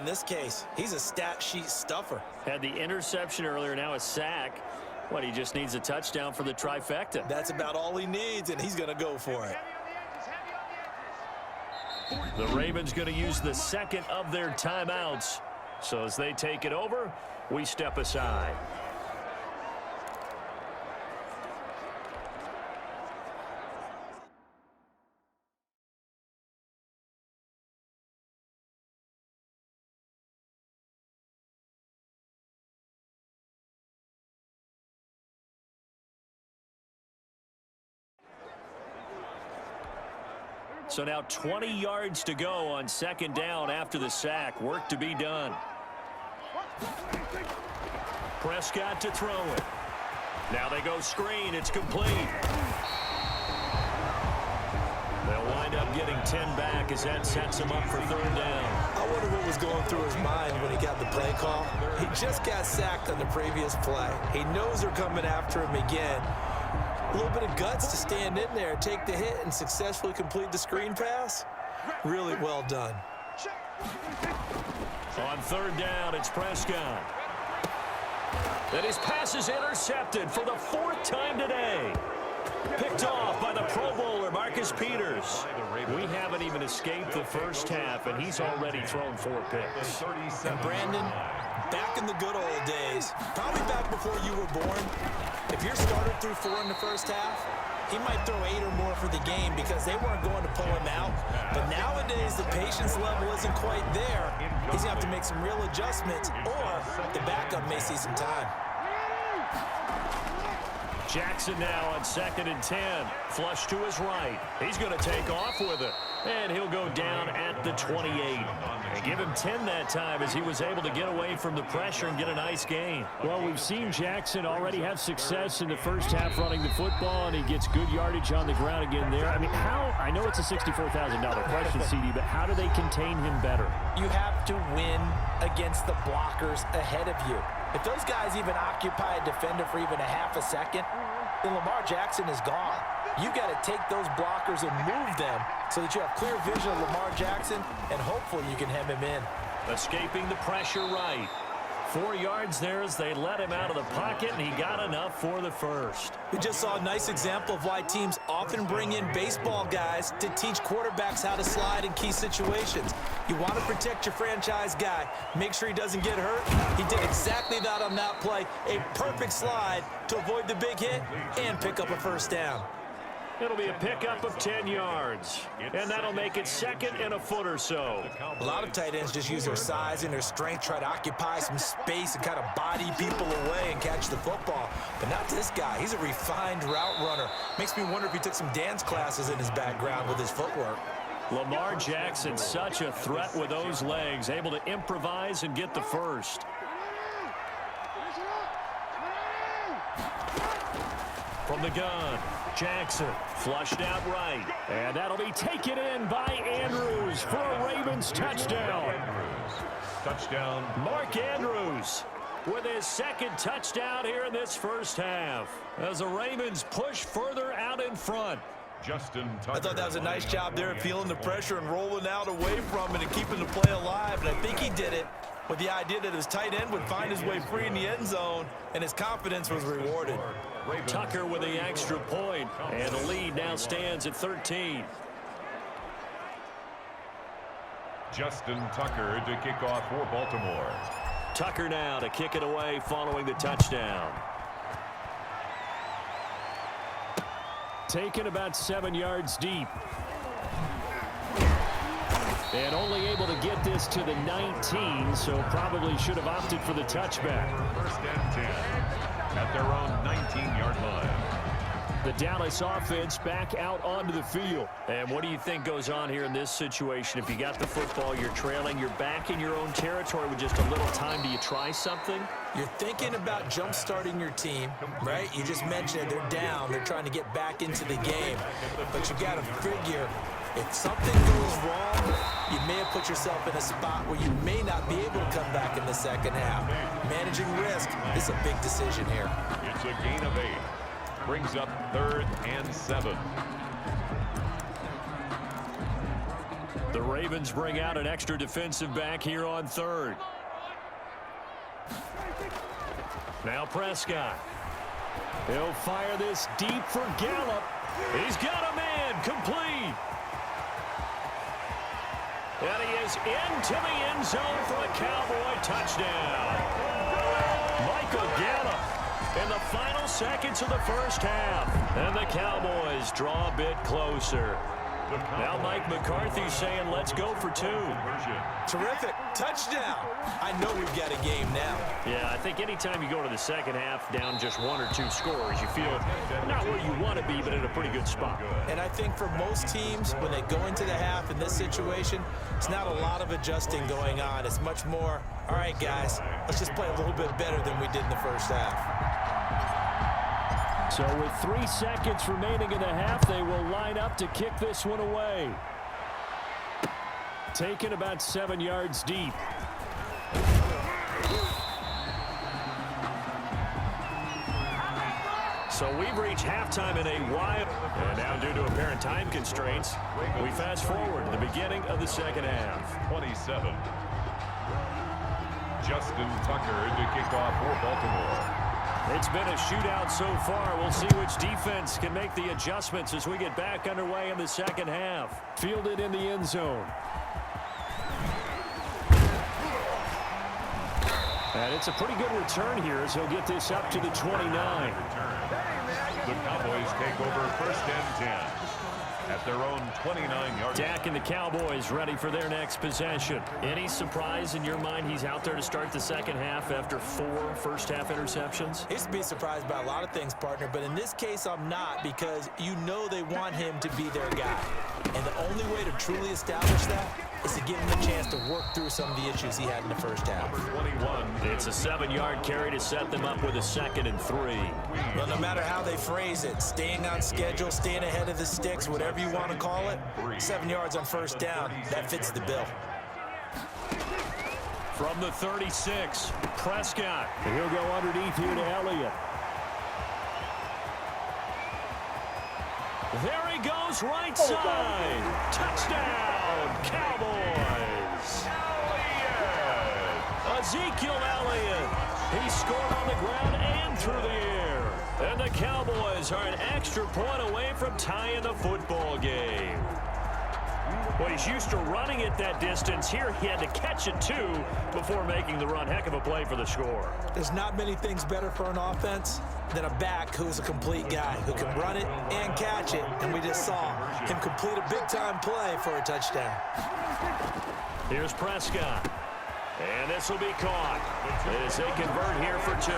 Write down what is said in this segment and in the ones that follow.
this case. He's a stat sheet stuffer. Had the interception earlier, now a sack. What, he just needs a touchdown for the trifecta. That's about all he needs, and he's going to go for it. The Ravens going to use the second of their timeouts. So as they take it over, we step aside. So now 20 yards to go on second down after the sack. Work to be done. Prescott to throw it. Now they go screen. It's complete. They'll wind up getting 10 back as that sets them up for third down. I wonder what was going through his mind when he got the play call. He just got sacked on the previous play. He knows they're coming after him again. A little bit of guts to stand in there, take the hit, and successfully complete the screen pass. Really well done. On third down, it's Prescott. And his pass is intercepted for the fourth time today. Picked off by the Pro Bowler, Marcus Peters. We haven't even escaped the first half, and he's already thrown 4 picks. And Brandon, back in the good old days, probably back before you were born, if your starter threw 4 in the first half, he might throw 8 or more for the game because they weren't going to pull him out. But nowadays, the patience level isn't quite there. He's going to have to make some real adjustments, or the backup may see some time. Jackson now on 2nd and 10. Flush to his right. He's going to take off with it. And he'll go down at the 28. And give him 10 that time as he was able to get away from the pressure and get a nice gain. Well, we've seen Jackson already have success in the first half running the football, and he gets good yardage on the ground again there. I mean, I know it's a $64,000 question, CD, but how do they contain him better? You have to win against the blockers ahead of you. If those guys even occupy a defender for even a half a second, then Lamar Jackson is gone. You've got to take those blockers and move them so that you have clear vision of Lamar Jackson, and hopefully you can hem him in. Escaping the pressure right. 4 yards there as they let him out of the pocket, and he got enough for the first. We just saw a nice example of why teams often bring in baseball guys to teach quarterbacks how to slide in key situations. You want to protect your franchise guy. Make sure he doesn't get hurt. He did exactly that on that play. A perfect slide to avoid the big hit and pick up a first down. It'll be a pickup of 10 yards, and that'll make it 2nd and a foot or so. A lot of tight ends just use their size and their strength, try to occupy some space and kind of body people away and catch the football. But not this guy. He's a refined route runner. Makes me wonder if he took some dance classes in his background with his footwork. Lamar Jackson, such a threat with those legs, able to improvise and get the first. From the gun, Jackson flushed out right. And that'll be taken in by Andrews for a Ravens touchdown. Touchdown. Mark Andrews with his 2nd touchdown here in this first half as the Ravens push further out in front. Justin Tucker. I thought that was a nice job there, feeling the pressure and rolling out away from it and keeping the play alive. And I think he did it with the idea that his tight end would find his way free in the end zone, and his confidence was rewarded. Tucker with the extra point, and the lead now stands at 13. Justin Tucker to kick off for Baltimore. Tucker now to kick it away following the touchdown. Taken about 7 yards deep. And only able to get this to the 19, so probably should have opted for the touchback. 1st and 10 at their own 19-yard line. The Dallas offense back out onto the field. And what do you think goes on here in this situation? If you got the football, you're trailing, you're back in your own territory with just a little time. Do you try something? You're thinking about jump-starting your team, right? You just mentioned it. They're down. They're trying to get back into the game. But you got to figure, if something goes wrong, you may have put yourself in a spot where you may not be able to come back in the second half. Managing risk is a big decision here. It's a gain of 8. Brings up 3rd and 7. The Ravens bring out an extra defensive back here on third. Now Prescott. He'll fire this deep for Gallup. He's got a man complete. And he is into the end zone for a Cowboy touchdown. Michael Gallup in the final seconds of the first half. And the Cowboys draw a bit closer. Now Mike McCarthy's saying, let's go for two. Terrific. Touchdown. I know we've got a game now. Yeah, I think anytime you go to the second half down just 1 or 2 scores, you feel not where you want to be, but in a pretty good spot. And I think for most teams, when they go into the half in this situation, it's not a lot of adjusting going on. It's much more, all right, guys, let's just play a little bit better than we did in the first half. So with 3 seconds remaining in the half, they will line up to kick this one away. Taken about 7 yards deep. So we've reached halftime in a while. And now due to apparent time constraints, we fast forward to the beginning of the second half. 27. Justin Tucker to kick off for Baltimore. It's been a shootout so far. We'll see which defense can make the adjustments as we get back underway in the second half. Fielded in the end zone. And it's a pretty good return here as he'll get this up to the 29. The Cowboys take over first and 10 at their own 29-yard. Dak and the Cowboys ready for their next possession. Any surprise in your mind he's out there to start the second half after 4 first-half interceptions? He's to be surprised by a lot of things, partner, but in this case I'm not, because you know they want him to be their guy. And the only way to truly establish that is to give him a chance to work through some of the issues he had in the first half. 21. It's a 7-yard carry to set them up with a 2nd and 3. Well, no matter how they phrase it, staying on schedule, staying ahead of the sticks, whatever you want to call it, 7 yards on first down, that fits the bill. From the 36, Prescott. He'll go underneath here to Elliott. There he goes, right side. Touchdown, Cowboys. Ezekiel Elliott. He scored on the ground and through the air. And the Cowboys are an extra point away from tying the football game. Well, he's used to running it that distance. Here he had to catch it, too, before making the run. Heck of a play for the score. There's not many things better for an offense than a back who's a complete guy, who can run it and catch it. And we just saw him complete a big-time play for a touchdown. Here's Prescott. And this will be caught as they convert here for 2.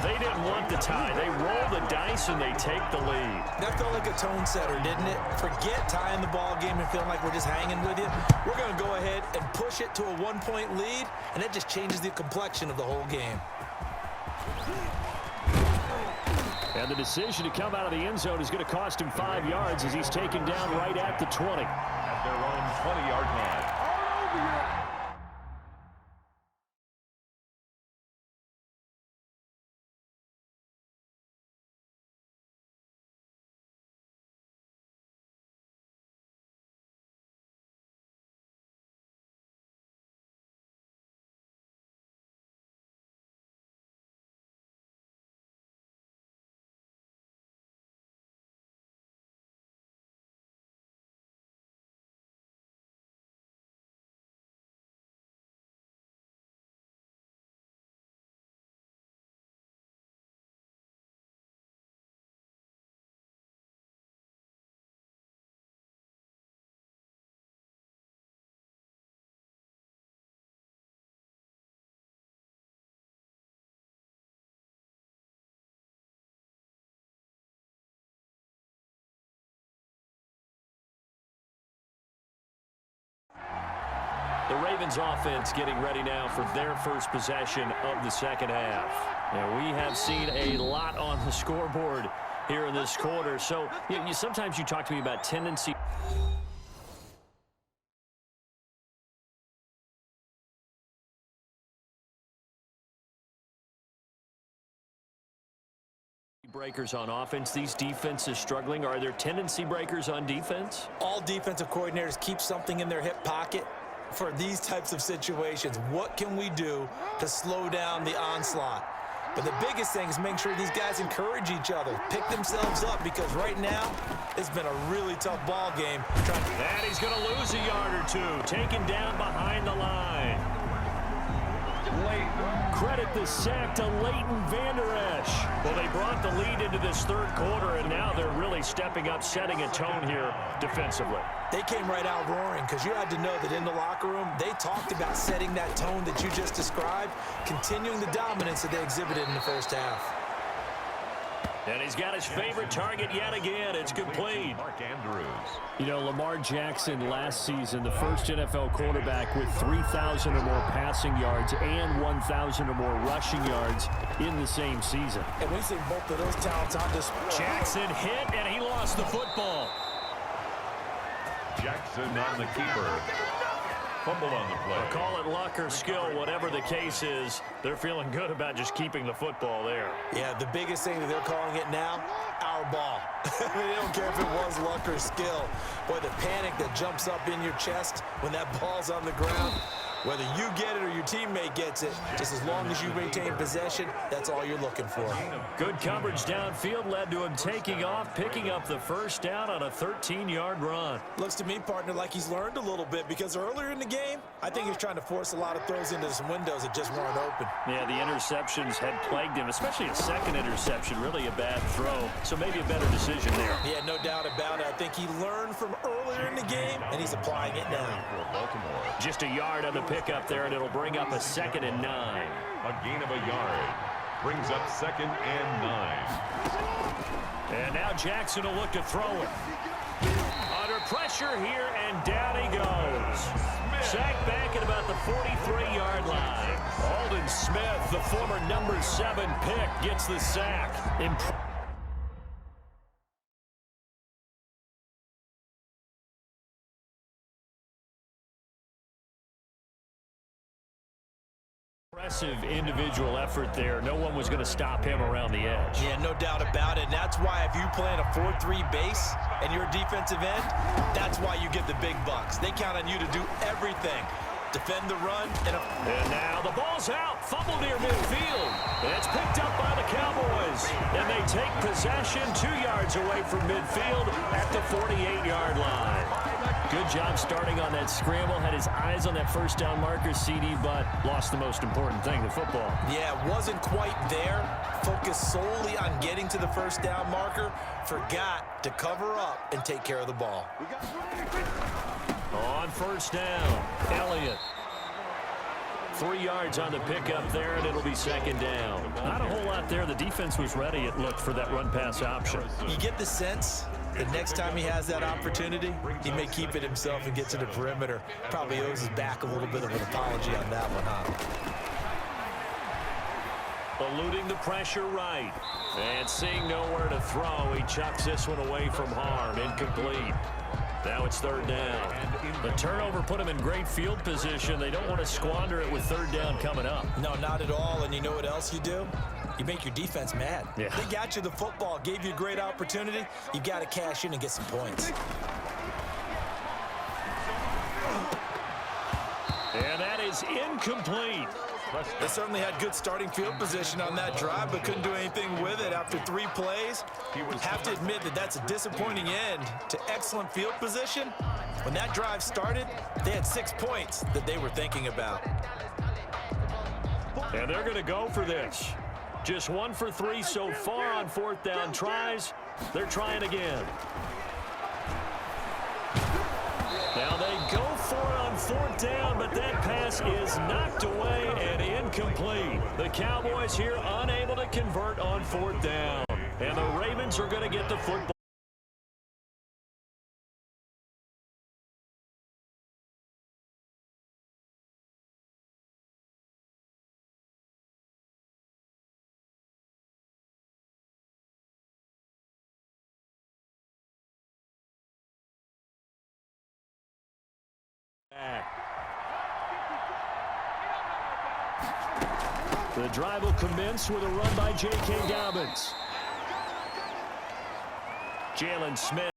They didn't want the tie. They roll the dice and they take the lead. That felt like a tone setter, didn't it? Forget tying the ball game and feeling like we're just hanging with you. We're going to go ahead and push it to a 1-point lead, and that just changes the complexion of the whole game. And the decision to come out of the end zone is going to cost him 5 yards as he's taken down right at the 20. At their own 20-yard line. The Ravens offense getting ready now for their first possession of the second half. And we have seen a lot on the scoreboard here in this quarter. So sometimes you talk to me about tendency. breakers on offense. These defenses struggling. Are there tendency breakers on defense? All defensive coordinators keep something in their hip pocket for these types of situations. What can we do to slow down the onslaught? But the biggest thing is make sure these guys encourage each other, pick themselves up, because right now it's been a really tough ball game. And he's going to lose a yard or two, taken down behind the line. Credit the sack to Leighton Vander Esch. Well, they brought the lead into this third quarter, and now they're really stepping up, setting a tone here defensively. They came right out roaring, because you had to know that in the locker room, they talked about setting that tone that you just described, continuing the dominance that they exhibited in the first half. And he's got his favorite target yet again. It's complete. Mark Andrews. You know, Lamar Jackson last season, the first NFL quarterback with 3,000 or more passing yards and 1,000 or more rushing yards in the same season. And we've seen both of those talents on display. Jackson hit, and he lost the football. Jackson on the keeper. Fumble on the play. Call it luck or skill, whatever the case is. They're feeling good about just keeping the football there. Yeah, the biggest thing that they're calling it now, our ball. They don't care if it was luck or skill. Boy, the panic that jumps up in your chest when that ball's on the ground, whether you get it or your teammate gets it, just as long as you maintain possession, that's all you're looking for. Good coverage downfield led to him taking off, picking up the first down on a 13-yard run. Looks to me, partner, like he's learned a little bit, because earlier in the game, I think he was trying to force a lot of throws into some windows that just weren't open. Yeah, the interceptions had plagued him, especially a second interception, really a bad throw. So maybe a better decision there. Yeah, no doubt about it. I think he learned from earlier in the game, and he's applying it now. Baltimore. Just a yard on the pickup there, and it'll bring up a 2nd and 9. A gain of a yard. Brings up 2nd and 9. And now Jackson will look to throw it. Under pressure here, and down he goes. Sacked back at about the 43-yard line. Aldon Smith, the former number 7 pick, gets the sack. Impressive individual effort there. No one was going to stop him around the edge. Yeah, no doubt about it. And that's why if you play in a 4-3 base and you're a defensive end, that's why you get the big bucks. They count on you to do everything. Defend the run. And now the ball's out. Fumble near midfield. And it's picked up by the Cowboys. And they take possession 2 yards away from midfield at the 48-yard line. Good job starting on that scramble. Had his eyes on that first down marker, CD, but lost the most important thing, the football. Yeah, wasn't quite there. Focused solely on getting to the first down marker. Forgot to cover up and take care of the ball. On first down, Elliott. 3 yards on the pickup there, and it'll be 2nd down. Not a whole lot there. The defense was ready, it looked, for that run-pass option. You get the sense that next time he has that opportunity, he may keep it himself and get to the perimeter. Probably owes his back a little bit of an apology on that one, huh? Eluding the pressure right. And seeing nowhere to throw, he chucks this one away from harm. Incomplete. Now it's 3rd down. The turnover put him in great field position. They don't want to squander it with 3rd down coming up. No, not at all. And you know what else you do? You make your defense mad. Yeah. They got you the football, gave you a great opportunity. You got to cash in and get some points. And that is incomplete. They certainly had good starting field position on that drive, but couldn't do anything with it after 3 plays. Have to admit that that's a disappointing end to excellent field position. When that drive started, they had 6 points that they were thinking about. And they're going to go for this. Just 1 for 3 so far on 4th down tries. They're trying again. Now they go for it on 4th down, but that pass is knocked away and incomplete. The Cowboys here unable to convert on 4th down. And the Ravens are going to get the football. The drive will commence with a run by J.K. Dobbins. Jalen Smith.